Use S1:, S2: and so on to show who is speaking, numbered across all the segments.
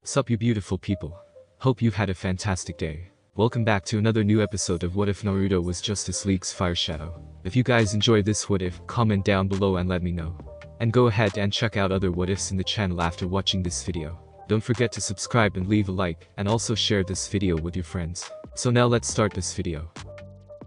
S1: Sup you beautiful people. Hope you've had a fantastic day. Welcome back to another new episode of What If Naruto Was Justice League's Fire Shadow. If you guys enjoy this what if, comment down below and let me know. And go ahead and check out other what ifs in the channel after watching this video. Don't forget to subscribe and leave a like, and also share this video with your friends. So now let's start this video.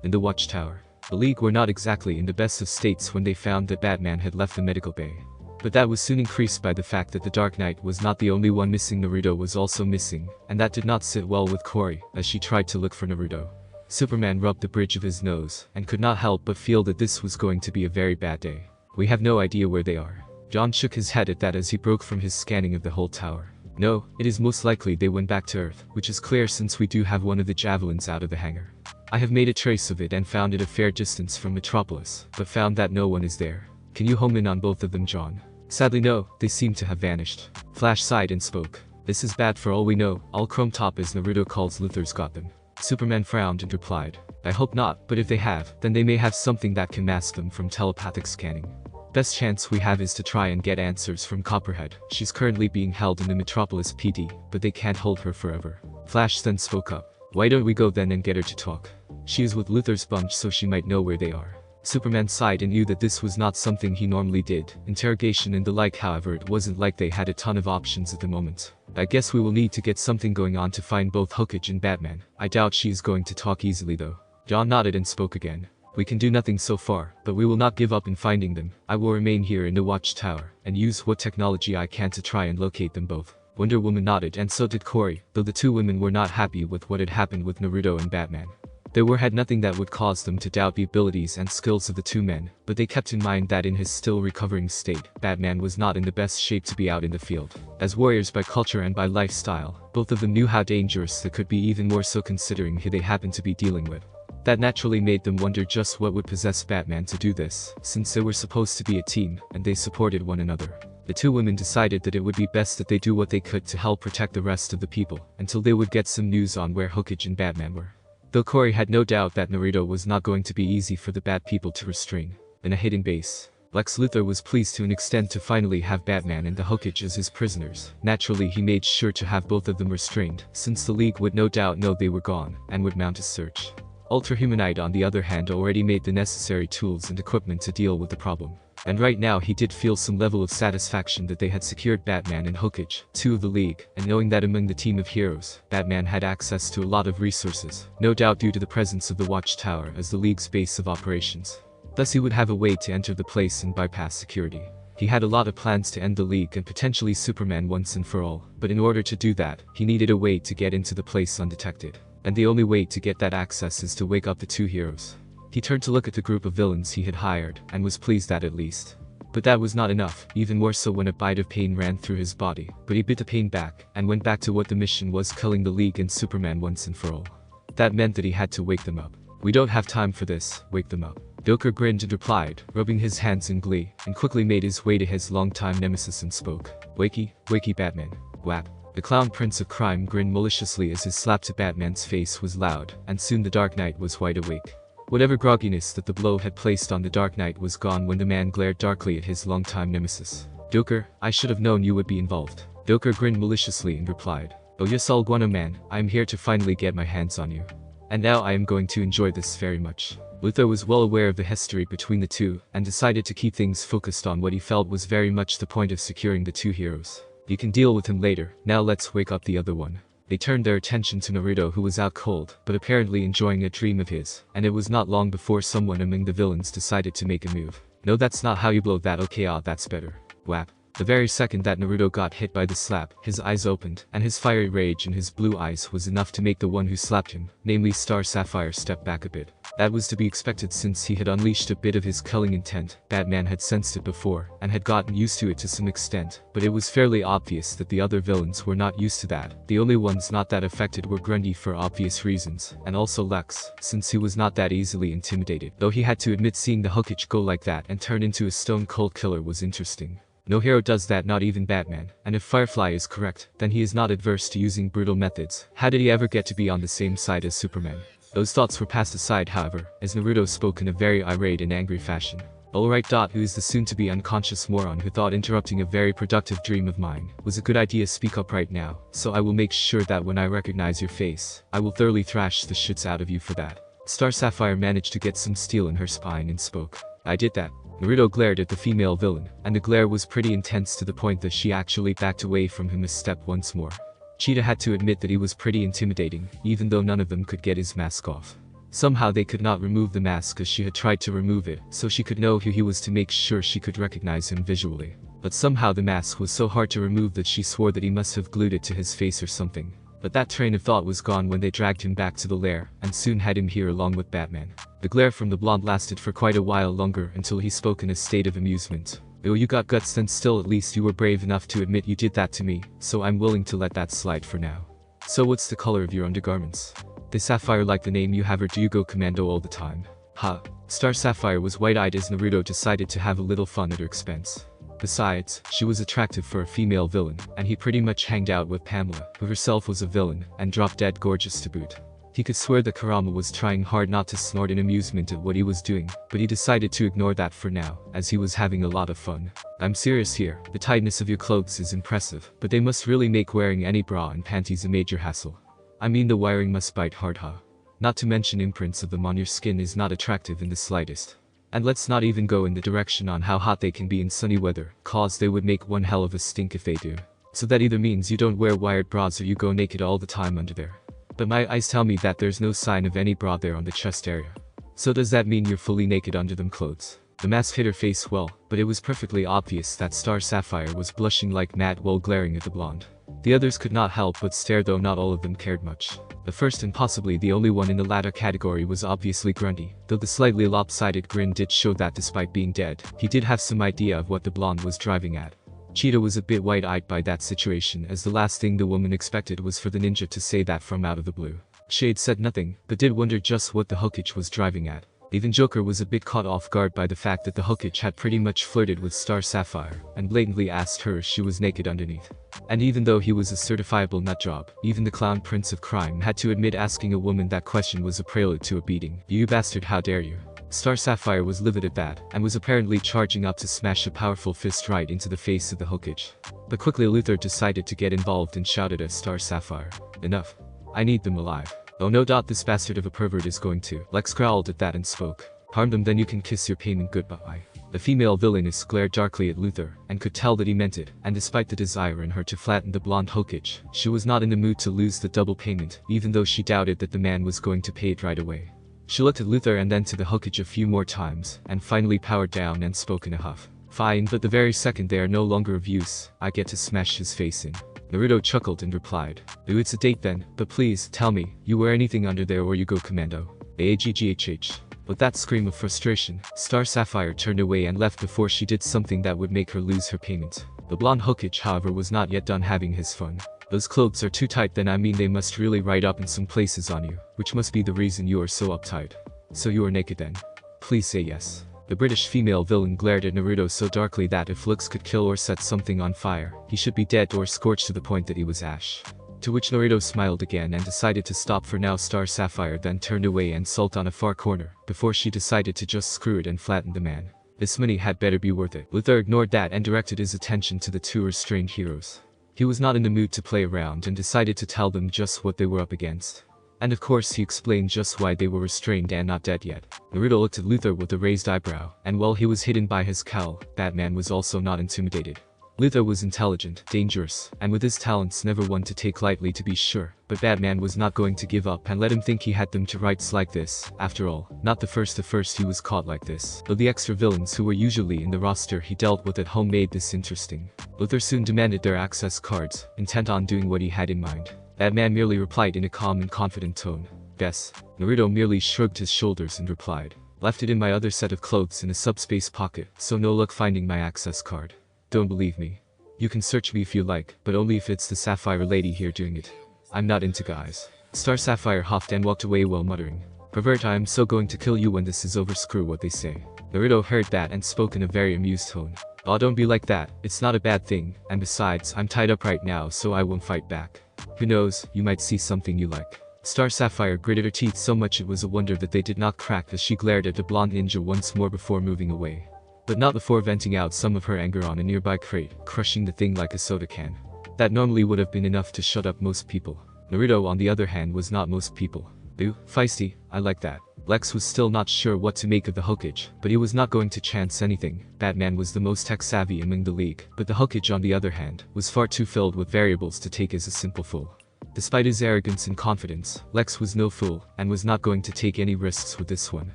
S1: In the Watchtower, the League were not exactly in the best of states when they found that Batman had left the medical bay. But that was soon increased by the fact that the Dark Knight was not the only one missing. Naruto was also missing, and that did not sit well with Cory, as she tried to look for Naruto. Superman rubbed the bridge of his nose, and could not help but feel that this was going to be a very bad day. We have no idea where they are. John shook his head at that as he broke from his scanning of the whole tower. No, it is most likely they went back to Earth, which is clear since we do have one of the javelins out of the hangar. I have made a trace of it and found it a fair distance from Metropolis, but found that no one is there. Can you home in on both of them, John? Sadly no, they seem to have vanished. Flash sighed and spoke. This is bad. For all we know, all Chrome Top as Naruto calls Luthor's got them. Superman frowned and replied, I hope not, but if they have, then they may have something that can mask them from telepathic scanning. Best chance we have is to try and get answers from Copperhead. She's currently being held in the Metropolis PD, but they can't hold her forever. Flash then spoke up. Why don't we go then and get her to talk? She is with Luthor's bunch, so she might know where they are. Superman sighed and knew that this was not something he normally did. Interrogation and the like, however, it wasn't like they had a ton of options at the moment. I guess we will need to get something going on to find both Hookage and Batman. I doubt she is going to talk easily though. John nodded and spoke again. We can do nothing so far, but we will not give up in finding them. I will remain here in the Watchtower, and use what technology I can to try and locate them both. Wonder Woman nodded, and so did Cory, though the two women were not happy with what had happened with Naruto and Batman. There had nothing that would cause them to doubt the abilities and skills of the two men, but they kept in mind that in his still recovering state, Batman was not in the best shape to be out in the field. As warriors by culture and by lifestyle, both of them knew how dangerous they could be, even more so considering who they happened to be dealing with. That naturally made them wonder just what would possess Batman to do this, since they were supposed to be a team, and they supported one another. The two women decided that it would be best that they do what they could to help protect the rest of the people, until they would get some news on where Hookage and Batman were. Though Cory had no doubt that Naruto was not going to be easy for the bad people to restrain. In a hidden base, Lex Luthor was pleased to an extent to finally have Batman and the Hookage as his prisoners. Naturally, he made sure to have both of them restrained, since the League would no doubt know they were gone, and would mount a search. Ultra Humanite on the other hand already made the necessary tools and equipment to deal with the problem. And right now he did feel some level of satisfaction that they had secured Batman and Hookage, two of the League, and knowing that among the team of heroes, Batman had access to a lot of resources, no doubt due to the presence of the Watchtower as the League's base of operations. Thus he would have a way to enter the place and bypass security. He had a lot of plans to end the League and potentially Superman once and for all, but in order to do that, he needed a way to get into the place undetected. And the only way to get that access is to wake up the two heroes. He turned to look at the group of villains he had hired, and was pleased that at least. But that was not enough, even more so when a bite of pain ran through his body, but he bit the pain back, and went back to what the mission was, killing the League and Superman once and for all. That meant that he had to wake them up. We don't have time for this, wake them up. Joker grinned and replied, rubbing his hands in glee, and quickly made his way to his longtime nemesis and spoke. Wakey, wakey Batman. Whap. The Clown Prince of Crime grinned maliciously as his slap to Batman's face was loud, and soon the Dark Knight was wide awake. Whatever grogginess that the blow had placed on the Dark Knight was gone when the man glared darkly at his longtime nemesis. Joker, I should have known you would be involved. Joker grinned maliciously and replied, oh yes Guano man, I am here to finally get my hands on you. And now I am going to enjoy this very much. Luthor was well aware of the history between the two, and decided to keep things focused on what he felt was very much the point of securing the two heroes. You can deal with him later, now let's wake up the other one. They turned their attention to Naruto, who was out cold, but apparently enjoying a dream of his, and it was not long before someone among the villains decided to make a move. No, that's not how you blow that. Okay, that's better. Whap. The very second that Naruto got hit by the slap, his eyes opened, and his fiery rage in his blue eyes was enough to make the one who slapped him, namely Star Sapphire, step back a bit. That was to be expected since he had unleashed a bit of his killing intent. Batman had sensed it before, and had gotten used to it to some extent, but it was fairly obvious that the other villains were not used to that. The only ones not that affected were Grundy for obvious reasons, and also Lex, since he was not that easily intimidated. Though he had to admit seeing the Hookage go like that and turn into a stone-cold killer was interesting. No hero does that, not even Batman, and if Firefly is correct, then he is not adverse to using brutal methods. How did he ever get to be on the same side as Superman? Those thoughts were passed aside however, as Naruto spoke in a very irate and angry fashion. Alright. Who is the soon-to-be unconscious moron who thought interrupting a very productive dream of mine was a good idea? Speak up right now, so I will make sure that when I recognize your face, I will thoroughly thrash the shits out of you for that. Star Sapphire managed to get some steel in her spine and spoke. I did that. Naruto glared at the female villain, and the glare was pretty intense to the point that she actually backed away from him a step once more. Cheetah had to admit that he was pretty intimidating, even though none of them could get his mask off. Somehow they could not remove the mask as she had tried to remove it, so she could know who he was to make sure she could recognize him visually. But somehow the mask was so hard to remove that she swore that he must have glued it to his face or something. But that train of thought was gone when they dragged him back to the lair, and soon had him here along with Batman. The glare from the blonde lasted for quite a while longer until he spoke in a state of amusement. Oh, you got guts then. Still, at least you were brave enough to admit you did that to me, so I'm willing to let that slide for now. So what's the color of your undergarments? The Sapphire like the name you have, or do you go commando all the time? Ha. Star Sapphire was wide-eyed as Naruto decided to have a little fun at her expense. Besides, she was attractive for a female villain, and he pretty much hanged out with Pamela, who herself was a villain, and drop-dead gorgeous to boot. He could swear that Kurama was trying hard not to snort in amusement at what he was doing, but he decided to ignore that for now, as he was having a lot of fun. I'm serious here, the tightness of your clothes is impressive, but they must really make wearing any bra and panties a major hassle. I mean, the wiring must bite hard, huh? Not to mention imprints of them on your skin is not attractive in the slightest. And let's not even go in the direction on how hot they can be in sunny weather, cause they would make one hell of a stink if they do. So that either means you don't wear wired bras or you go naked all the time under there. But my eyes tell me that there's no sign of any bra there on the chest area. So does that mean you're fully naked under them clothes? The mask hit her face well, but it was perfectly obvious that Star Sapphire was blushing like mad while glaring at the blonde. The others could not help but stare, though not all of them cared much. The first and possibly the only one in the latter category was obviously Grundy, though the slightly lopsided grin did show that despite being dead, he did have some idea of what the blonde was driving at. Cheetah was a bit wide-eyed by that situation, as the last thing the woman expected was for the ninja to say that from out of the blue. Shade said nothing, but did wonder just what the Hookage was driving at. Even Joker was a bit caught off guard by the fact that the Hookage had pretty much flirted with Star Sapphire, and blatantly asked her if she was naked underneath. And even though he was a certifiable nutjob, even the clown prince of crime had to admit asking a woman that question was a prelude to a beating. You bastard, how dare you? Star Sapphire was livid at that, and was apparently charging up to smash a powerful fist right into the face of the Hookage. But quickly Luthor decided to get involved and shouted at Star Sapphire. Enough. I need them alive. Oh no. This bastard of a pervert is going to. Lex growled at that and spoke. Harm them, then you can kiss your payment goodbye. The female villainess glared darkly at Luthor, and could tell that he meant it, and despite the desire in her to flatten the blonde Hookage, she was not in the mood to lose the double payment, even though she doubted that the man was going to pay it right away. She looked at Luthor and then to the Hookage a few more times, and finally powered down and spoke in a huff. Fine, but the very second they are no longer of use, I get to smash his face in. Naruto chuckled and replied. Oh, it's a date then, but please, tell me, you wear anything under there or you go commando? AGGHH. With that scream of frustration, Star Sapphire turned away and left before she did something that would make her lose her payment. The blonde Hookage, however, was not yet done having his fun. Those clothes are too tight, then I mean they must really ride up in some places on you, which must be the reason you are so uptight. So you are naked then? Please say yes. The British female villain glared at Naruto so darkly that if looks could kill or set something on fire, he should be dead or scorched to the point that he was ash. To which Naruto smiled again and decided to stop for now. Star Sapphire then turned away and sulked on a far corner, before she decided to just screw it and flatten the man. This money had better be worth it. Luthor ignored that and directed his attention to the two restrained heroes. He was not in the mood to play around and decided to tell them just what they were up against. And of course he explained just why they were restrained and not dead yet. Naruto looked at Luthor with a raised eyebrow, and while he was hidden by his cowl, Batman was also not intimidated. Luthor was intelligent, dangerous, and with his talents never one to take lightly to be sure, but Batman was not going to give up and let him think he had them to rights like this. After all, not the first he was caught like this, though the extra villains who were usually in the roster he dealt with at home made this interesting. Luthor soon demanded their access cards, intent on doing what he had in mind. Batman merely replied in a calm and confident tone. Yes. Naruto merely shrugged his shoulders and replied. Left it in my other set of clothes in a subspace pocket, so no luck finding my access card. Don't believe me? You can search me if you like, but only if it's the Sapphire lady here doing it. I'm not into guys. Star Sapphire huffed and walked away while muttering. Pervert, I am so going to kill you when this is over, screw what they say. Naruto heard that and spoke in a very amused tone. Oh, don't be like that, it's not a bad thing, and besides, I'm tied up right now so I won't fight back. Who knows, you might see something you like. Star Sapphire gritted her teeth so much it was a wonder that they did not crack as she glared at the blonde ninja once more before moving away. but not before venting out some of her anger on a nearby crate, crushing the thing like a soda can. That normally would have been enough to shut up most people. Naruto, on the other hand, was not most people. Ooh, feisty, I like that. Lex was still not sure what to make of the Hokage, but he was not going to chance anything. Batman was the most tech-savvy among the league, but the Hokage, on the other hand, was far too filled with variables to take as a simple fool. Despite his arrogance and confidence, Lex was no fool, and was not going to take any risks with this one.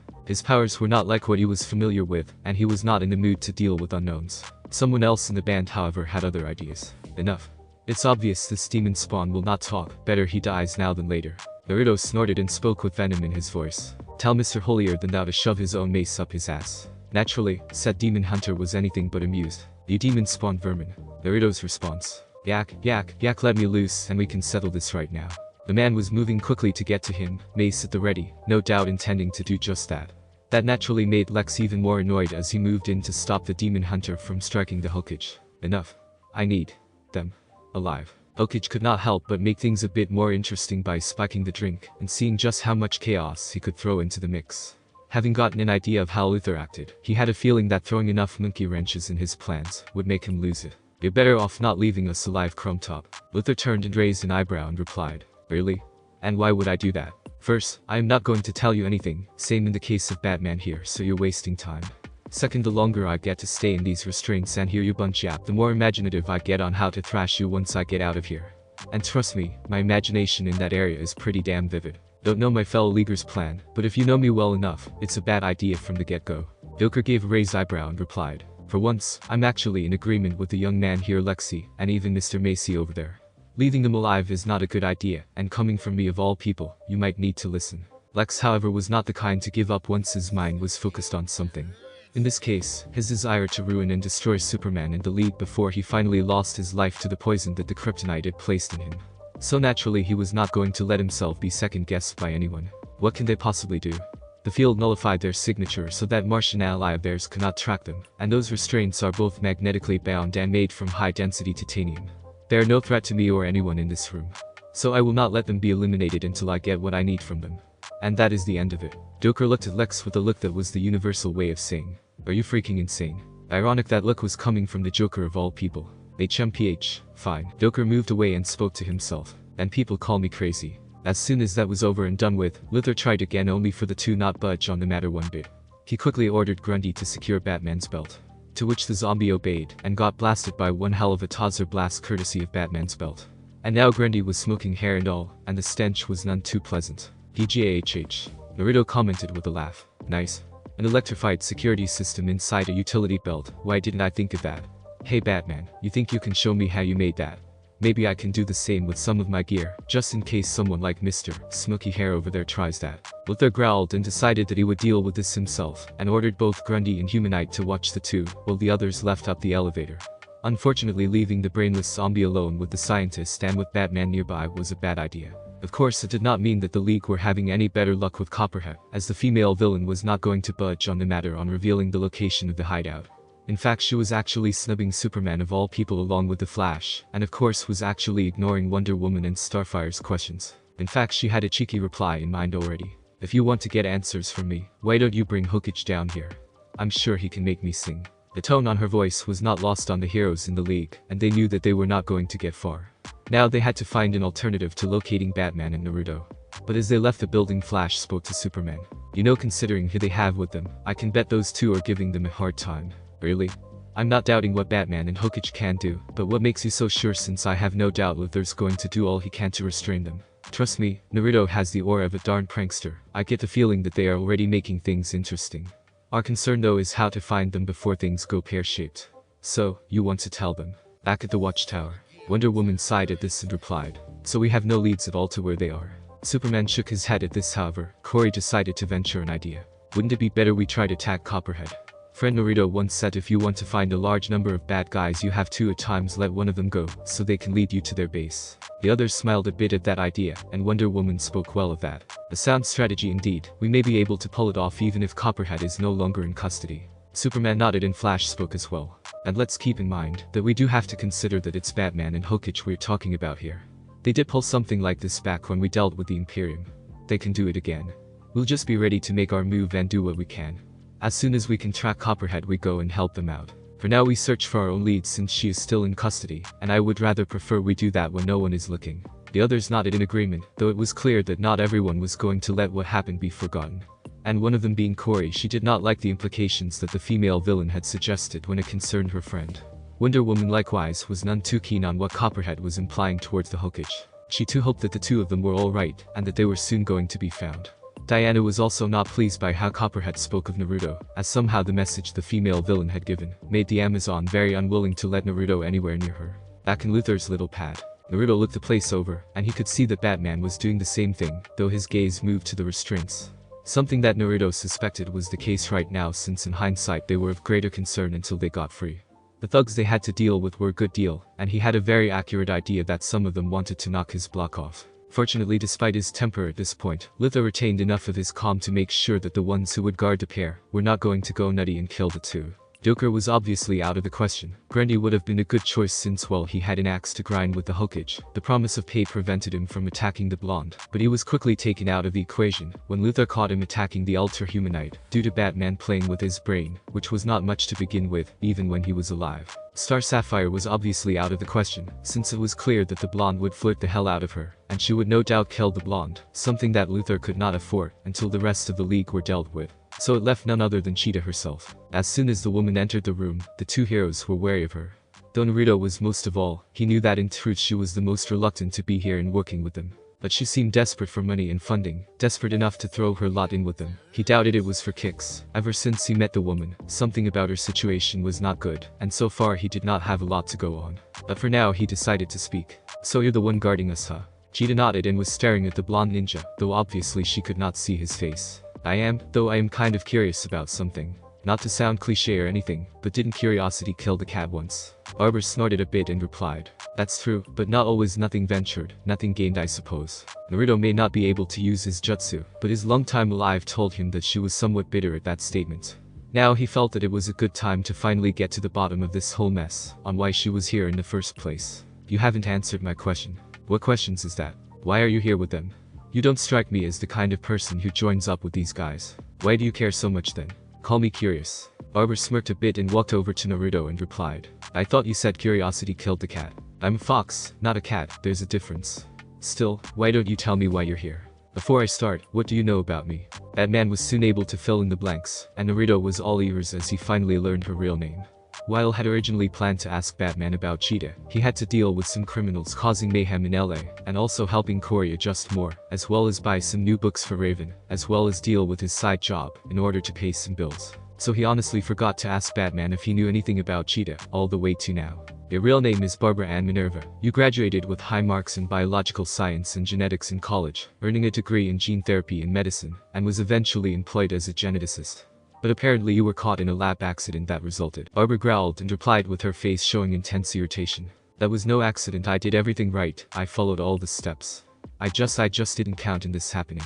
S1: His powers were not like what he was familiar with, and he was not in the mood to deal with unknowns. Someone else in the band, however, had other ideas. Enough. It's obvious this demon spawn will not talk, better he dies now than later. Naruto snorted and spoke with venom in his voice. Tell Mr. Holier than thou to shove his own mace up his ass. Naturally, said Demon Hunter was anything but amused. You demon spawn vermin. Naruto's response. Yak, yak, yak, let me loose and we can settle this right now. The man was moving quickly to get to him, mace at the ready, no doubt intending to do just that. That naturally made Lex even more annoyed as he moved in to stop the Demon Hunter from striking the Hokage. Enough. I need them alive. Hokage could not help but make things a bit more interesting by spiking the drink and seeing just how much chaos he could throw into the mix. Having gotten an idea of how Luthor acted, he had a feeling that throwing enough monkey wrenches in his plans would make him lose it. You're better off not leaving us alive, Chrome Top. Luthor turned and raised an eyebrow and replied, Really? And why would I do that? First, I am not going to tell you anything, same in the case of Batman here, so you're wasting time. Second, the longer I get to stay in these restraints and hear you bunch yap, the more imaginative I get on how to thrash you once I get out of here. And trust me, my imagination in that area is pretty damn vivid. Don't know my fellow leaguer's plan, but if you know me well enough, it's a bad idea from the get-go. Joker gave a raised eyebrow and replied, For once, I'm actually in agreement with the young man here, Lexi, and even Mr. Macy over there. Leaving them alive is not a good idea, and coming from me of all people, you might need to listen. Lex, however, was not the kind to give up once his mind was focused on something. In this case, his desire to ruin and destroy Superman and the League before he finally lost his life to the poison that the kryptonite had placed in him. So naturally he was not going to let himself be second-guessed by anyone. What can they possibly do? The field nullified their signature so that Martian ally of theirs could not track them, and those restraints are both magnetically bound and made from high-density titanium. They are no threat to me or anyone in this room. So I will not let them be eliminated until I get what I need from them. And that is the end of it. Joker looked at Lex with a look that was the universal way of saying, Are you freaking insane? Ironic that look was coming from the Joker of all people. HMPH, fine. Joker moved away and spoke to himself. And people call me crazy. As soon as that was over and done with, Luthor tried again, only for the two not budge on the matter one bit. He quickly ordered Grundy to secure Batman's belt. To which the zombie obeyed, and got blasted by one hell of a Taser blast courtesy of Batman's belt. And now Grundy was smoking hair and all, and the stench was none too pleasant. DGAHH. Naruto commented with a laugh. Nice. An electrified security system inside a utility belt, why didn't I think of that? Hey Batman, you think you can show me how you made that? Maybe I can do the same with some of my gear, just in case someone like Mr. Smoky Hair over there tries that. Luthor growled and decided that he would deal with this himself, and ordered both Grundy and Humanite to watch the two, while the others left up the elevator. Unfortunately, leaving the brainless zombie alone with the scientist and with Batman nearby was a bad idea. Of course, it did not mean that the League were having any better luck with Copperhead, as the female villain was not going to budge on the matter on revealing the location of the hideout. In fact, she was actually snubbing Superman of all people along with the Flash, and of course was actually ignoring Wonder Woman and Starfire's questions. In fact, she had a cheeky reply in mind already. If you want to get answers from me, why don't you bring Hokage down here? I'm sure he can make me sing. The tone on her voice was not lost on the heroes in the League, and they knew that they were not going to get far. Now they had to find an alternative to locating Batman and Naruto. But as they left the building, Flash spoke to Superman. You know, considering who they have with them, I can bet those two are giving them a hard time. Really? I'm not doubting what Batman and Hokage can do, but what makes you so sure, since I have no doubt Luthor's going to do all he can to restrain them? Trust me, Naruto has the aura of a darn prankster. I get the feeling that they are already making things interesting. Our concern though is how to find them before things go pear-shaped. So, you want to tell them? Back at the Watchtower, Wonder Woman sighed at this and replied, So we have no leads at all to where they are. Superman shook his head at this, however. Corey decided to venture an idea. Wouldn't it be better we try to attack Copperhead? Friend Naruto once said if you want to find a large number of bad guys, you have to at times let one of them go, so they can lead you to their base. The others smiled a bit at that idea, and Wonder Woman spoke well of that. A sound strategy indeed. We may be able to pull it off even if Copperhead is no longer in custody. Superman nodded and Flash spoke as well. And let's keep in mind that we do have to consider that it's Batman and Hokage we're talking about here. They did pull something like this back when we dealt with the Imperium. They can do it again. We'll just be ready to make our move and do what we can. As soon as we can track Copperhead we go and help them out. For now we search for our own lead since she is still in custody, and I would rather prefer we do that when no one is looking. The others nodded in agreement, though it was clear that not everyone was going to let what happened be forgotten. And one of them being Corey, she did not like the implications that the female villain had suggested when it concerned her friend. Wonder Woman likewise was none too keen on what Copperhead was implying towards the Hokage. She too hoped that the two of them were alright, and that they were soon going to be found. Diana was also not pleased by how Copperhead spoke of Naruto, as somehow the message the female villain had given made the Amazon very unwilling to let Naruto anywhere near her. Back in Luthor's little pad, Naruto looked the place over, and he could see that Batman was doing the same thing, though his gaze moved to the restraints. Something that Naruto suspected was the case right now, since in hindsight they were of greater concern until they got free. The thugs they had to deal with were a good deal, and he had a very accurate idea that some of them wanted to knock his block off. Fortunately, despite his temper at this point, Luthor retained enough of his calm to make sure that the ones who would guard the pair were not going to go nutty and kill the two. Joker was obviously out of the question. Grundy would have been a good choice since, well, he had an axe to grind with the Hokage. The promise of pay prevented him from attacking the blonde, but he was quickly taken out of the equation when Luthor caught him attacking the Ultra-Humanite, due to Batman playing with his brain, which was not much to begin with, even when he was alive. Star Sapphire was obviously out of the question, since it was clear that the blonde would flirt the hell out of her, and she would no doubt kill the blonde, something that Luthor could not afford until the rest of the league were dealt with. So it left none other than Cheetah herself. As soon as the woman entered the room, the two heroes were wary of her. Though Naruto was most of all, he knew that in truth she was the most reluctant to be here and working with them. But she seemed desperate for money and funding, desperate enough to throw her lot in with them. He doubted it was for kicks. Ever since he met the woman, something about her situation was not good, and so far he did not have a lot to go on. But for now he decided to speak. "So you're the one guarding us, huh?" Cheetah nodded and was staring at the blonde ninja, though obviously she could not see his face. "I am, though I am kind of curious about something. Not to sound cliché or anything, but didn't curiosity kill the cat once?" Barber snorted a bit and replied, "That's true, but not always. Nothing ventured, nothing gained, I suppose." Naruto may not be able to use his jutsu, but his long time alive told him that she was somewhat bitter at that statement. Now he felt that it was a good time to finally get to the bottom of this whole mess, on why she was here in the first place. "You haven't answered my question." "What questions is that? Why are you here with them? You don't strike me as the kind of person who joins up with these guys. Why do you care so much then?" "Call me curious." Barber smirked a bit and walked over to Naruto and replied, "I thought you said curiosity killed the cat." "I'm a fox, not a cat, there's a difference." "Still, why don't you tell me why you're here?" "Before I start, what do you know about me?" Batman was soon able to fill in the blanks, and Naruto was all ears as he finally learned her real name. While had originally planned to ask Batman about Cheetah, he had to deal with some criminals causing mayhem in LA, and also helping Corey adjust more, as well as buy some new books for Raven, as well as deal with his side job, in order to pay some bills. So he honestly forgot to ask Batman if he knew anything about Cheetah, all the way to now. "Your real name is Barbara Ann Minerva. You graduated with high marks in biological science and genetics in college, earning a degree in gene therapy and medicine, and was eventually employed as a geneticist. But apparently you were caught in a lab accident that resulted." Barbara growled and replied with her face showing intense irritation. "That was no accident. I did everything right. I followed all the steps. I just didn't count in this happening.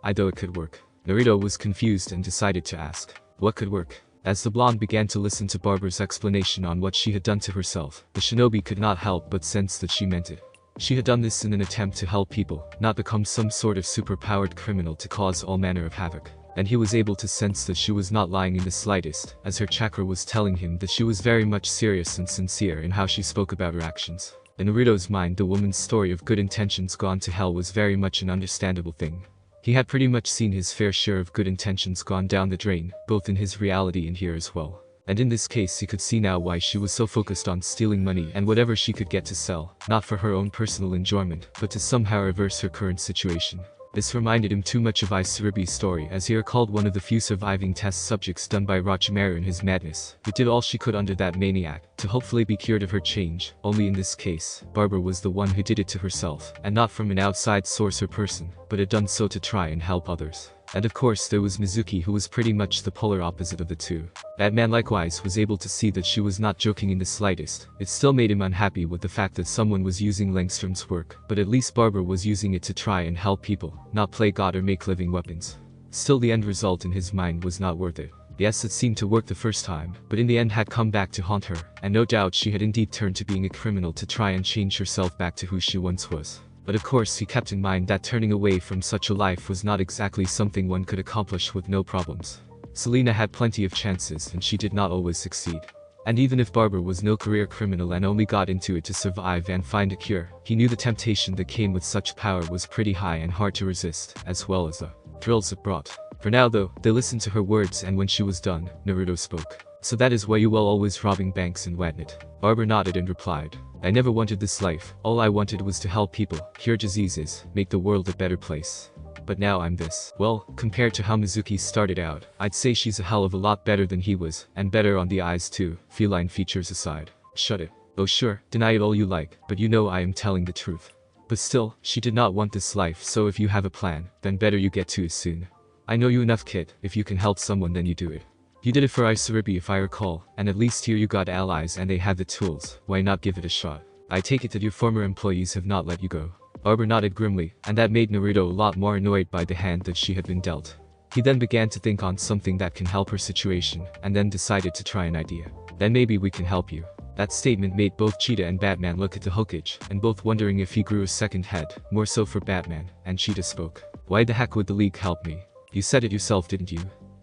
S1: I thought it could work." Naruto was confused and decided to ask, "What could work?" As the blonde began to listen to Barbara's explanation on what she had done to herself, the shinobi could not help but sense that she meant it. She had done this in an attempt to help people, not become some sort of superpowered criminal to cause all manner of havoc. And he was able to sense that she was not lying in the slightest, as her chakra was telling him that she was very much serious and sincere in how she spoke about her actions. In Naruto's mind, the woman's story of good intentions gone to hell was very much an understandable thing. He had pretty much seen his fair share of good intentions gone down the drain, both in his reality and here as well. And in this case he could see now why she was so focused on stealing money and whatever she could get to sell, not for her own personal enjoyment, but to somehow reverse her current situation. This reminded him too much of Isuribi's story, as he recalled one of the few surviving test subjects done by Orochimaru in his madness, who did all she could under that maniac, to hopefully be cured of her change. Only in this case, Barbara was the one who did it to herself, and not from an outside source or person, but had done so to try and help others. And of course there was Mizuki, who was pretty much the polar opposite of the two. Batman likewise was able to see that she was not joking in the slightest. It still made him unhappy with the fact that someone was using Langstrom's work, but at least Barbara was using it to try and help people, not play God or make living weapons. Still, the end result in his mind was not worth it. Yes, it seemed to work the first time, but in the end had come back to haunt her, and no doubt she had indeed turned to being a criminal to try and change herself back to who she once was. But of course he kept in mind that turning away from such a life was not exactly something one could accomplish with no problems. Selena had plenty of chances and she did not always succeed. And even if Barber was no career criminal and only got into it to survive and find a cure, he knew the temptation that came with such power was pretty high and hard to resist, as well as the thrills it brought. For now though, they listened to her words, and when she was done, Naruto spoke. "So that is why you were always robbing banks and whatnot." Barber nodded and replied, "I never wanted this life. All I wanted was to help people, cure diseases, make the world a better place. But now I'm this." Well, compared to how Mizuki started out, I'd say she's a hell of a lot better than he was, and better on the eyes too, feline features aside. Shut it. Oh sure, deny it all you like, but you know I am telling the truth. But still, she did not want this life, so if you have a plan, then better you get to it soon. I know you enough, kid. If you can help someone, then you do it. You did it for Isaribi if I recall, and at least here you got allies and they have the tools, why not give it a shot? I take it that your former employees have not let you go." Barber nodded grimly, and that made Naruto a lot more annoyed by the hand that she had been dealt. He then began to think on something that can help her situation, and then decided to try an idea. "Then maybe we can help you." That statement made both Cheetah and Batman look at the Hokage, and both wondering if he grew a second head, more so for Batman, and Cheetah spoke. "Why the heck would the League help me? You said it yourself, didn't you?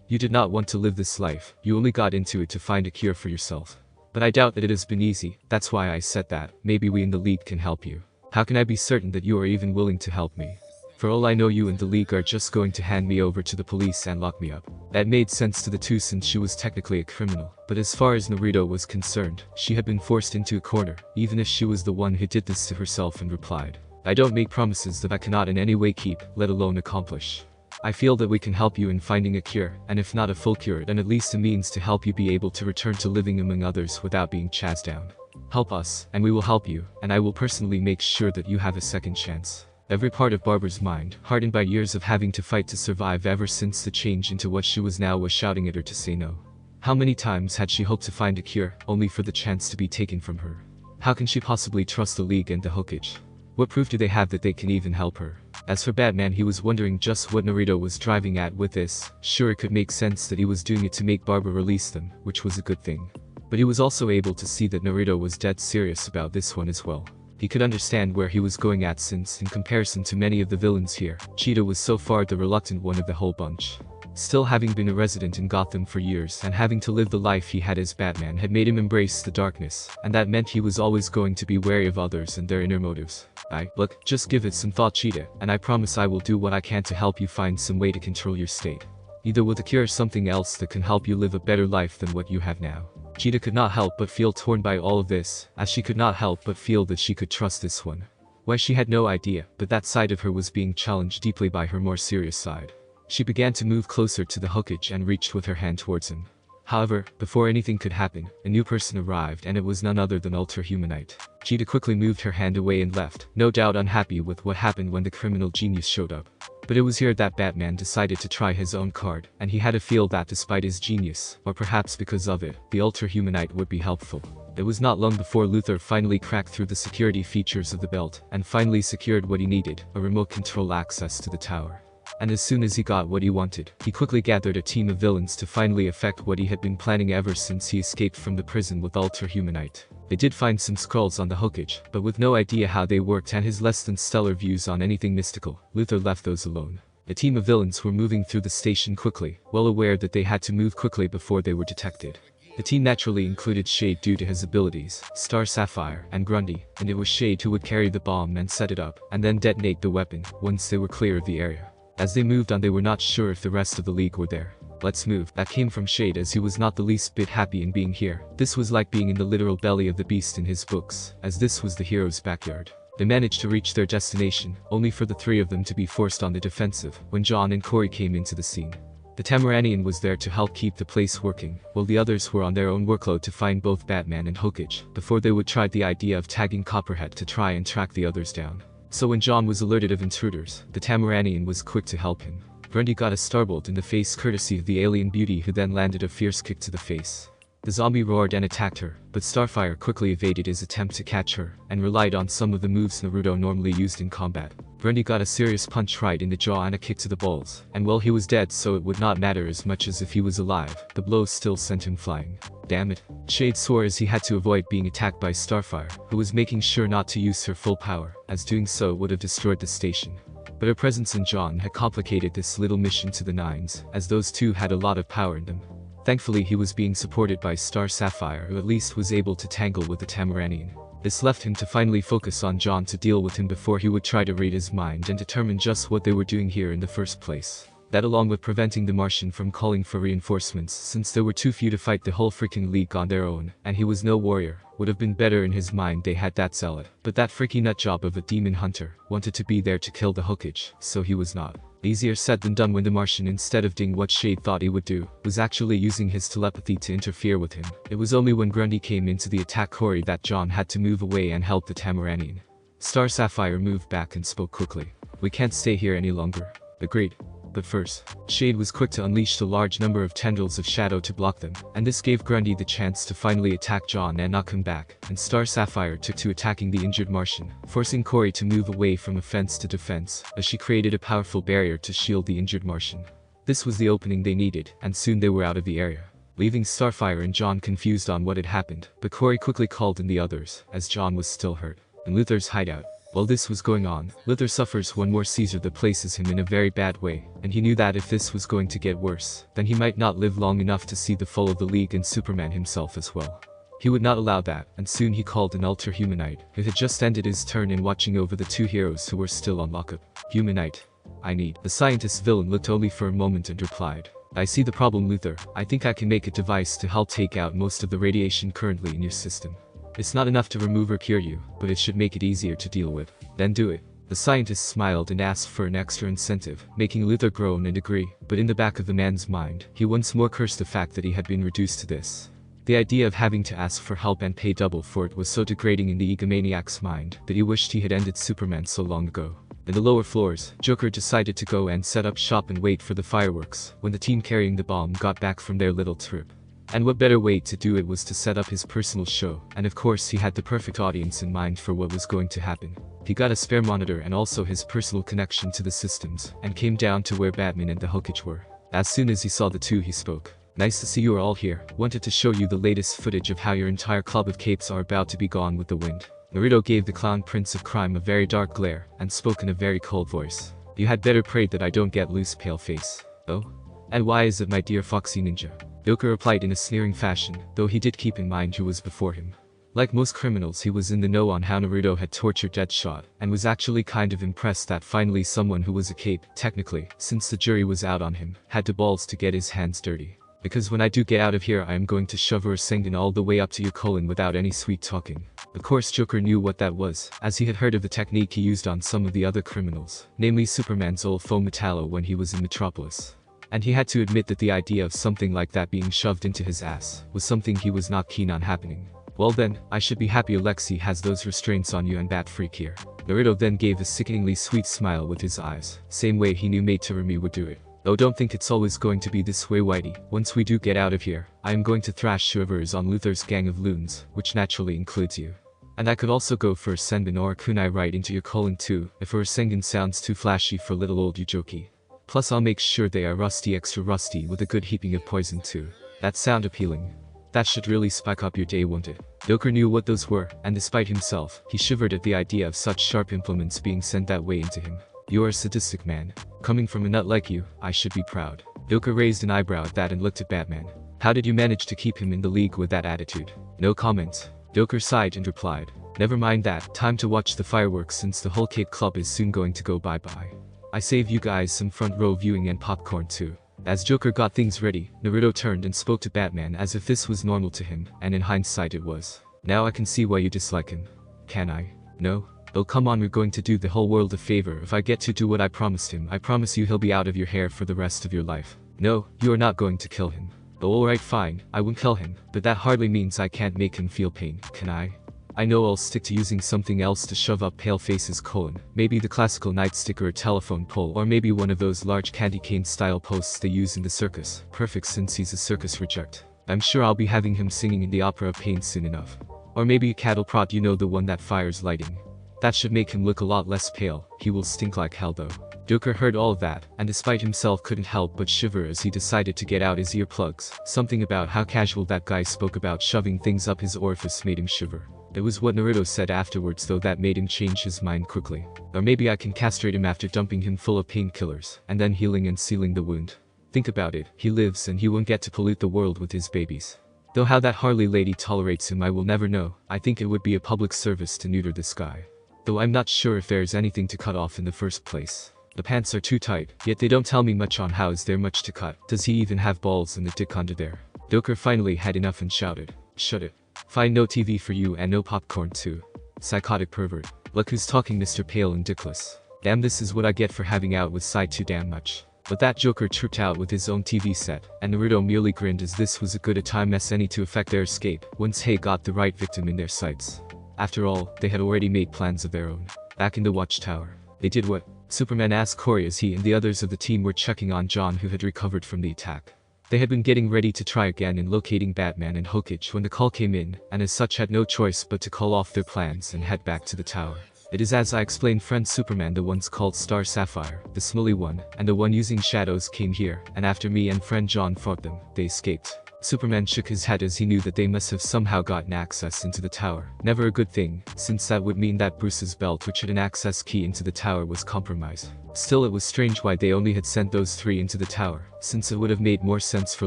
S1: You did not want to live this life, you only got into it to find a cure for yourself. But I doubt that it has been easy, that's why I said that. Maybe we in the League can help you. How can I be certain that you are even willing to help me? For all I know, you and the League are just going to hand me over to the police and lock me up." That made sense to the two since she was technically a criminal, but as far as Naruto was concerned, she had been forced into a corner, even if she was the one who did this to herself, and replied, "I don't make promises that I cannot in any way keep, let alone accomplish. I feel that we can help you in finding a cure, and if not a full cure, then at least a means to help you be able to return to living among others without being chased down. Help us, and we will help you, and I will personally make sure that you have a second chance." Every part of Barber's mind, hardened by years of having to fight to survive ever since the change into what she was now, was shouting at her to say no. How many times had she hoped to find a cure, only for the chance to be taken from her? How can she possibly trust the League and the Hokage? What proof do they have that they can even help her? As for Batman, he was wondering just what Naruto was driving at with this. Sure, it could make sense that he was doing it to make Barber release them, which was a good thing. But he was also able to see that Naruto was dead serious about this one as well. He could understand where he was going at, since, in comparison to many of the villains here, Cheetah was so far the reluctant one of the whole bunch. Still, having been a resident in Gotham for years and having to live the life he had as Batman had made him embrace the darkness, and that meant he was always going to be wary of others and their inner motives. Look, just give it some thought, Cheetah, and I promise I will do what I can to help you find some way to control your state. Either with a cure or something else that can help you live a better life than what you have now." Cheetah could not help but feel torn by all of this, as she could not help but feel that she could trust this one. Why, she had no idea, but that side of her was being challenged deeply by her more serious side. She began to move closer to the Hokage and reached with her hand towards him. However, before anything could happen, a new person arrived, and it was none other than Ultra Humanite. Cheetah quickly moved her hand away and left, no doubt unhappy with what happened when the criminal genius showed up. But it was here that Batman decided to try his own card, and he had a feel that despite his genius, or perhaps because of it, the Ultra Humanite would be helpful. It was not long before Luthor finally cracked through the security features of the belt, and finally secured what he needed, a remote control access to the tower. And as soon as he got what he wanted, he quickly gathered a team of villains to finally effect what he had been planning ever since he escaped from the prison with Ultra Humanite. They did find some scrolls on the Hokage, but with no idea how they worked and his less than stellar views on anything mystical, Luthor left those alone. The team of villains were moving through the station quickly, well aware that they had to move quickly before they were detected. The team naturally included Shade due to his abilities, Star Sapphire, and Grundy, and it was Shade who would carry the bomb and set it up, and then detonate the weapon, once they were clear of the area. As they moved on, they were not sure if the rest of the League were there. "Let's move," that came from Shade, as he was not the least bit happy in being here. This was like being in the literal belly of the beast in his books, as this was the hero's backyard. They managed to reach their destination, only for the three of them to be forced on the defensive, when John and Corey came into the scene. The Tamaranian was there to help keep the place working, while the others were on their own workload to find both Batman and Hokage, before they would try the idea of tagging Copperhead to try and track the others down. So when John was alerted of intruders, the Tamaranian was quick to help him. Grundy got a starbolt in the face courtesy of the alien beauty, who then landed a fierce kick to the face. The zombie roared and attacked her, but Starfire quickly evaded his attempt to catch her, and relied on some of the moves Naruto normally used in combat. Grundy got a serious punch right in the jaw and a kick to the balls, and well, he was dead, so it would not matter as much as if he was alive. The blows still sent him flying. Damn it. Shade swore as he had to avoid being attacked by Starfire, who was making sure not to use her full power, as doing so would have destroyed the station. But her presence in John had complicated this little mission to the nines, as those two had a lot of power in them. Thankfully he was being supported by Star Sapphire, who at least was able to tangle with the Tamaranian. This left him to finally focus on John to deal with him before he would try to read his mind and determine just what they were doing here in the first place. That, along with preventing the Martian from calling for reinforcements, since there were too few to fight the whole freaking league on their own, and he was no warrior, would have been better in his mind they had that zealot. But that freaky nutjob of a demon hunter wanted to be there to kill the Hokage, so he was not. Easier said than done when the Martian, instead of doing what Shade thought he would do, was actually using his telepathy to interfere with him. It was only when Grundy came into the attack quarry that John had to move away and help the Tamaranian. Star Sapphire moved back and spoke quickly. "We can't stay here any longer." "Agreed. But first." Shade was quick to unleash the large number of tendrils of shadow to block them, and this gave Grundy the chance to finally attack John and knock him back, and Star Sapphire took to attacking the injured Martian, forcing Corey to move away from offense to defense, as she created a powerful barrier to shield the injured Martian. This was the opening they needed, and soon they were out of the area, leaving Starfire and John confused on what had happened, but Corey quickly called in the others, as John was still hurt. In Luthor's hideout. While this was going on, Luthor suffers one more seizure that places him in a very bad way, and he knew that if this was going to get worse, then he might not live long enough to see the fall of the League and Superman himself as well. He would not allow that, and soon he called an Ultra-Humanite, who had just ended his turn in watching over the two heroes who were still on lockup. "Humanite. I need." The scientist villain looked only for a moment and replied, "I see the problem, Luthor. I think I can make a device to help take out most of the radiation currently in your system. It's not enough to remove or cure you, but it should make it easier to deal with. Then do it." The scientist smiled and asked for an extra incentive, making Luthor groan and agree, but in the back of the man's mind, he once more cursed the fact that he had been reduced to this. The idea of having to ask for help and pay double for it was so degrading in the egomaniac's mind that he wished he had ended Superman so long ago. In the lower floors, Joker decided to go and set up shop and wait for the fireworks, when the team carrying the bomb got back from their little trip. And what better way to do it was to set up his personal show, and of course he had the perfect audience in mind for what was going to happen. He got a spare monitor and also his personal connection to the systems, and came down to where Batman and the Hokage were. As soon as he saw the two he spoke. "Nice to see you are all here. Wanted to show you the latest footage of how your entire club of capes are about to be gone with the wind." Naruto gave the clown prince of crime a very dark glare, and spoke in a very cold voice. "You had better pray that I don't get loose, pale face." "Oh? And why is it, my dear foxy ninja?" Joker replied in a sneering fashion, though he did keep in mind who was before him. Like most criminals, he was in the know on how Naruto had tortured Deadshot, and was actually kind of impressed that finally someone who was a cape, technically, since the jury was out on him, had the balls to get his hands dirty. "Because when I do get out of here I am going to shove Rasengan all the way up to your colon without any sweet talking." Of course Joker knew what that was, as he had heard of the technique he used on some of the other criminals, namely Superman's old foe Metallo when he was in Metropolis. And he had to admit that the idea of something like that being shoved into his ass was something he was not keen on happening. "Well then, I should be happy Alexei has those restraints on you and Bat Freak here." Naruto then gave a sickeningly sweet smile with his eyes, same way he knew Mate Terumi would do it. "Oh, don't think it's always going to be this way, Whitey. Once we do get out of here, I am going to thrash whoever is on Luthor's gang of loons, which naturally includes you. And I could also go for a Senbin or a kunai right into your colon too, if a Rasengan sounds too flashy for little old Yujoki. Plus I'll make sure they are rusty, extra rusty, with a good heaping of poison too." That sound appealing. That should really spike up your day, won't it? Joker knew what those were, and despite himself, he shivered at the idea of such sharp implements being sent that way into him. "You are a sadistic man. Coming from a nut like you, I should be proud." Joker raised an eyebrow at that and looked at Batman. "How did you manage to keep him in the league with that attitude?" "No comment." Joker sighed and replied, "Never mind that, time to watch the fireworks since the whole Cape Club is soon going to go bye-bye. I save you guys some front row viewing and popcorn too." As Joker got things ready, Naruto turned and spoke to Batman as if this was normal to him, and in hindsight it was. "Now I can see why you dislike him." "Can I?" "No? Oh come on, we're going to do the whole world a favor if I get to do what I promised him. I promise you he'll be out of your hair for the rest of your life." "No, you are not going to kill him." "Oh alright fine, I won't kill him, but that hardly means I can't make him feel pain, can I? I know I'll stick to using something else to shove up Paleface's colon, maybe the classical nightstick or a telephone pole, or maybe one of those large candy cane style posts they use in the circus, perfect since he's a circus reject. I'm sure I'll be having him singing in the opera of pain soon enough. Or maybe a cattle prod, you know, the one that fires lighting. That should make him look a lot less pale. He will stink like hell though." Joker heard all of that, and despite himself couldn't help but shiver as he decided to get out his earplugs. Something about how casual that guy spoke about shoving things up his orifice made him shiver. It was what Naruto said afterwards though that made him change his mind quickly. Or maybe I can castrate him after dumping him full of painkillers, and then healing and sealing the wound. Think about it, he lives and he won't get to pollute the world with his babies. Though how that Harley lady tolerates him I will never know. I think it would be a public service to neuter this guy. Though I'm not sure if there's anything to cut off in the first place. The pants are too tight, yet they don't tell me much on how is there much to cut. Does he even have balls in the dick under there? Joker finally had enough and shouted, "Shut it. Fine, no TV for you and no popcorn too. Psychotic pervert. Look who's talking, Mr. Pale and Dickless. Damn, this is what I get for having out with Sai too damn much." But that Joker tripped out with his own TV set, and Naruto merely grinned as this was as good a time as any to effect their escape, once Hei got the right victim in their sights. After all, they had already made plans of their own. Back in the Watchtower, they did what? Superman asked Corey as he and the others of the team were checking on John, who had recovered from the attack. They had been getting ready to try again in locating Batman and Hokage when the call came in, and as such had no choice but to call off their plans and head back to the tower. It is as I explained, friend Superman, the ones called Star Sapphire, the smelly one, and the one using shadows came here, and after me and friend John fought them, they escaped. Superman shook his head as he knew that they must have somehow gotten access into the tower. Never a good thing, since that would mean that Bruce's belt, which had an access key into the tower, was compromised. Still, it was strange why they only had sent those three into the tower, since it would have made more sense for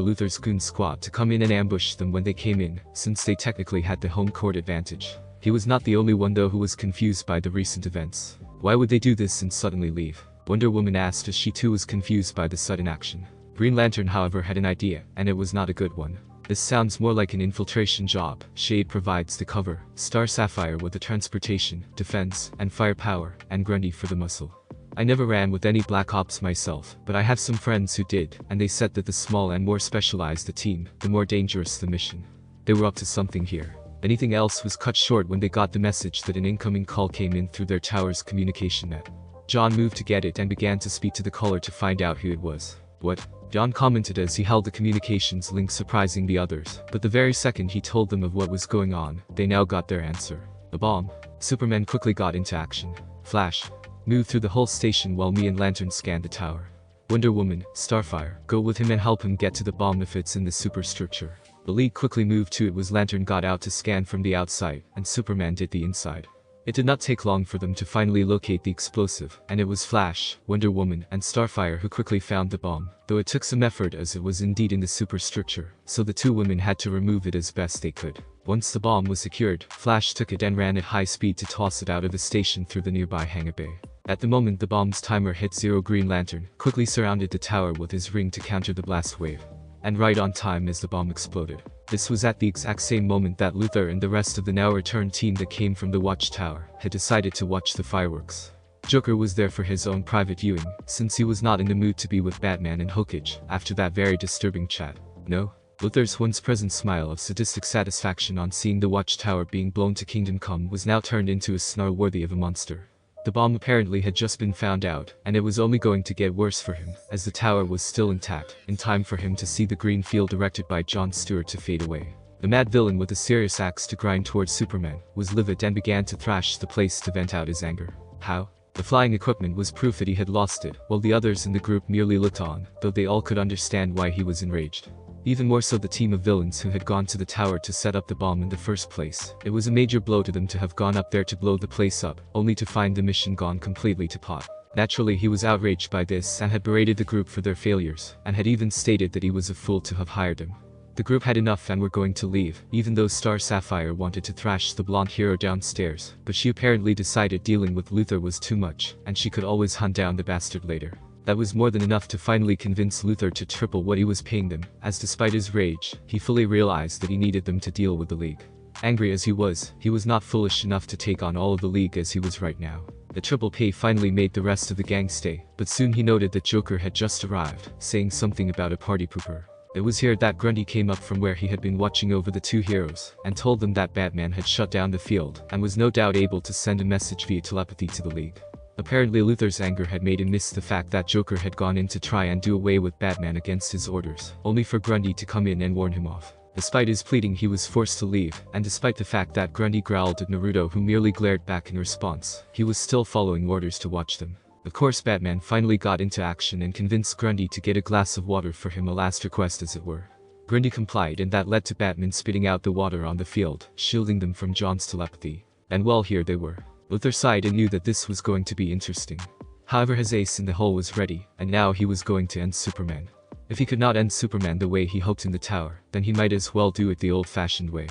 S1: Luthor's goon squad to come in and ambush them when they came in, since they technically had the home court advantage. He was not the only one though who was confused by the recent events. Why would they do this and suddenly leave? Wonder Woman asked as she too was confused by the sudden action. Green Lantern however had an idea, and it was not a good one. This sounds more like an infiltration job. Shade provides the cover, Star Sapphire with the transportation, defense, and firepower, and Grundy for the muscle. I never ran with any Black Ops myself, but I have some friends who did, and they said that the small and more specialized the team, the more dangerous the mission. They were up to something here. Anything else was cut short when they got the message that an incoming call came in through their tower's communication net. John moved to get it and began to speak to the caller to find out who it was. What? John commented as he held the communications link, surprising the others, but the very second he told them of what was going on, they now got their answer. A bomb. Superman quickly got into action. Flash. Move through the whole station while me and Lantern scanned the tower. Wonder Woman, Starfire, go with him and help him get to the bomb if it's in the superstructure. The lead quickly moved to it as Lantern got out to scan from the outside, and Superman did the inside. It did not take long for them to finally locate the explosive, and it was Flash, Wonder Woman, and Starfire who quickly found the bomb, though it took some effort as it was indeed in the superstructure, so the two women had to remove it as best they could. Once the bomb was secured, Flash took it and ran at high speed to toss it out of the station through the nearby hangar bay. At the moment the bomb's timer hit zero, Green Lantern quickly surrounded the tower with his ring to counter the blast wave. And right on time as the bomb exploded. This was at the exact same moment that Luthor and the rest of the now returned team that came from the Watchtower had decided to watch the fireworks. Joker was there for his own private viewing, since he was not in the mood to be with Batman and Hokage after that very disturbing chat. No? Luthor's once present smile of sadistic satisfaction on seeing the Watchtower being blown to Kingdom Come was now turned into a snarl worthy of a monster. The bomb apparently had just been found out, and it was only going to get worse for him, as the tower was still intact, in time for him to see the green field directed by Jon Stewart to fade away. The mad villain with a serious axe to grind towards Superman was livid and began to thrash the place to vent out his anger. How? The flying equipment was proof that he had lost it, while the others in the group merely looked on, though they all could understand why he was enraged. Even more so the team of villains who had gone to the tower to set up the bomb in the first place. It was a major blow to them to have gone up there to blow the place up, only to find the mission gone completely to pot. Naturally he was outraged by this and had berated the group for their failures, and had even stated that he was a fool to have hired them. The group had enough and were going to leave, even though Star Sapphire wanted to thrash the blonde hero downstairs, but she apparently decided dealing with Luthor was too much, and she could always hunt down the bastard later. That was more than enough to finally convince Luthor to triple what he was paying them, as despite his rage, he fully realized that he needed them to deal with the League. Angry as he was not foolish enough to take on all of the League as he was right now. The triple pay finally made the rest of the gang stay, but soon he noted that Joker had just arrived, saying something about a party pooper. It was here that Grundy came up from where he had been watching over the two heroes, and told them that Batman had shut down the field, and was no doubt able to send a message via telepathy to the League. Apparently Luthor's anger had made him miss the fact that Joker had gone in to try and do away with Batman against his orders, only for Grundy to come in and warn him off. Despite his pleading he was forced to leave, and despite the fact that Grundy growled at Naruto who merely glared back in response, he was still following orders to watch them. Of course Batman finally got into action and convinced Grundy to get a glass of water for him, a last request as it were. Grundy complied, and that led to Batman spitting out the water on the field, shielding them from John's telepathy. And well, here they were. Luthor sighed and knew that this was going to be interesting. However, his ace in the hole was ready, and now he was going to end Superman. If he could not end Superman the way he hoped in the tower, then he might as well do it the old-fashioned way.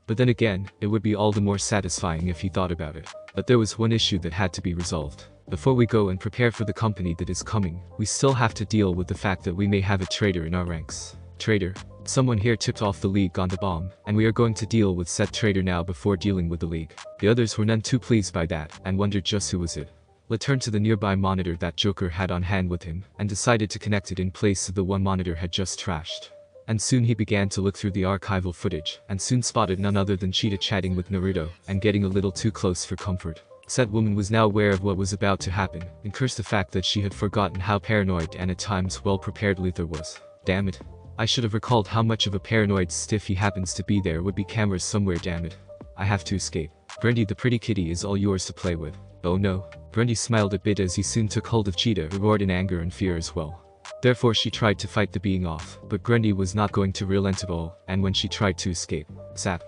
S1: But then again, it would be all the more satisfying if he thought about it. But there was one issue that had to be resolved. Before we go and prepare for the company that is coming, we still have to deal with the fact that we may have a traitor in our ranks. Traitor? Someone here tipped off the League on the bomb, and we are going to deal with said traitor now before dealing with the League. The others were none too pleased by that, and wondered just who was it. Let turned to the nearby monitor that Joker had on hand with him, and decided to connect it in place of the one monitor had just trashed. And soon he began to look through the archival footage, and soon spotted none other than Cheetah chatting with Naruto, and getting a little too close for comfort. Said woman was now aware of what was about to happen, and cursed the fact that she had forgotten how paranoid and at times well-prepared Luthor was. Damn it. I should have recalled how much of a paranoid stiff he happens to be. There would be cameras somewhere, damn it. I have to escape. Grundy, the pretty kitty is all yours to play with. Oh no. Grundy smiled a bit as he soon took hold of Cheetah, who roared in anger and fear as well. Therefore she tried to fight the being off, but Grundy was not going to relent at all, and when she tried to escape, zap.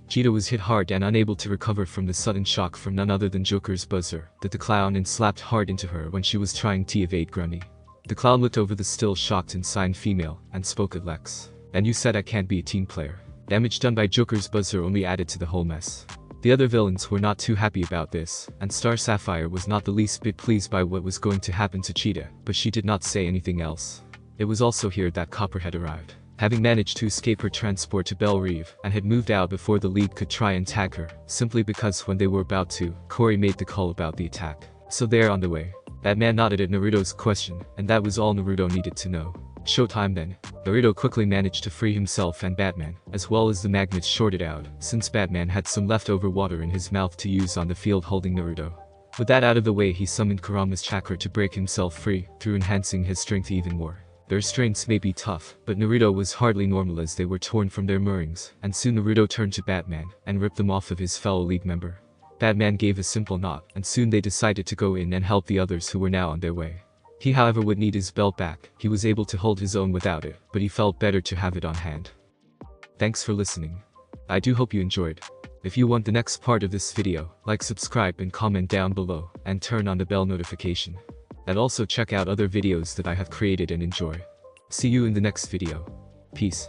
S1: Cheetah was hit hard and unable to recover from the sudden shock from none other than Joker's buzzer that the clown and slapped hard into her when she was trying to evade Grundy. The clown looked over the still shocked and signed female, and spoke at Lex. And you said I can't be a team player. Damage done by Joker's buzzer only added to the whole mess. The other villains were not too happy about this, and Star Sapphire was not the least bit pleased by what was going to happen to Cheetah, but she did not say anything else. It was also here that Copperhead arrived, having managed to escape her transport to Belle Reve, and had moved out before the League could try and tag her, simply because when they were about to, Corey made the call about the attack. So they're on the way. Batman nodded at Naruto's question, and that was all Naruto needed to know. Showtime then. Naruto quickly managed to free himself and Batman, as well as the magnets shorted out, since Batman had some leftover water in his mouth to use on the field holding Naruto. With that out of the way, he summoned Kurama's chakra to break himself free, through enhancing his strength even more. The restraints may be tough, but Naruto was hardly normal as they were torn from their moorings, and soon Naruto turned to Batman, and ripped them off of his fellow League member. Batman gave a simple nod, and soon they decided to go in and help the others who were now on their way. He however would need his belt back. He was able to hold his own without it, but he felt better to have it on hand. Thanks for listening. I do hope you enjoyed. If you want the next part of this video, like, subscribe and comment down below, and turn on the bell notification. And also check out other videos that I have created and enjoy. See you in the next video. Peace.